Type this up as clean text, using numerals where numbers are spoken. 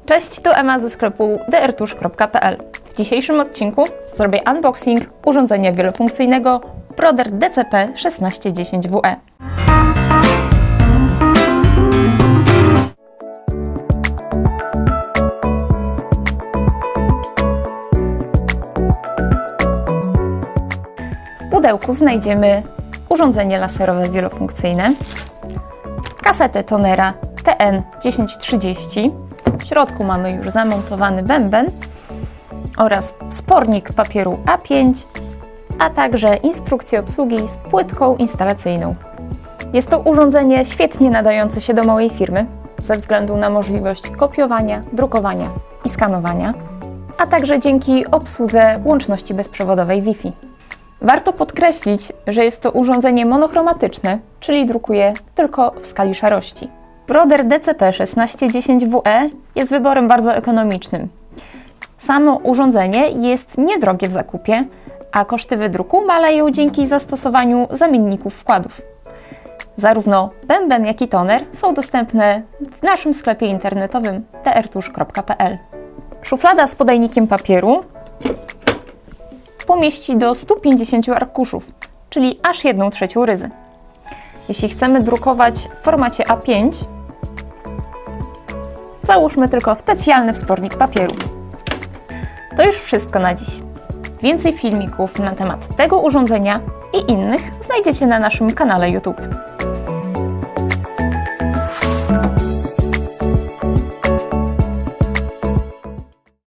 Cześć, tu Ema ze sklepu drtusz.pl. W dzisiejszym odcinku zrobię unboxing urządzenia wielofunkcyjnego Brother DCP-1610WE. W pudełku znajdziemy urządzenie laserowe wielofunkcyjne, kasetę tonera TN1030, w środku mamy już zamontowany bęben oraz wspornik papieru A5, a także instrukcję obsługi z płytką instalacyjną. Jest to urządzenie świetnie nadające się do małej firmy ze względu na możliwość kopiowania, drukowania i skanowania, a także dzięki obsłudze łączności bezprzewodowej Wi-Fi. Warto podkreślić, że jest to urządzenie monochromatyczne, czyli drukuje tylko w skali szarości. Brother DCP-1610WE jest wyborem bardzo ekonomicznym. Samo urządzenie jest niedrogie w zakupie, a koszty wydruku maleją dzięki zastosowaniu zamienników wkładów. Zarówno bęben, jak i toner są dostępne w naszym sklepie internetowym drtusz.pl. Szuflada z podajnikiem papieru pomieści do 150 arkuszów, czyli aż 1/3 ryzy. Jeśli chcemy drukować w formacie A5, załóżmy tylko specjalny wspornik papieru. To już wszystko na dziś. Więcej filmików na temat tego urządzenia i innych znajdziecie na naszym kanale YouTube.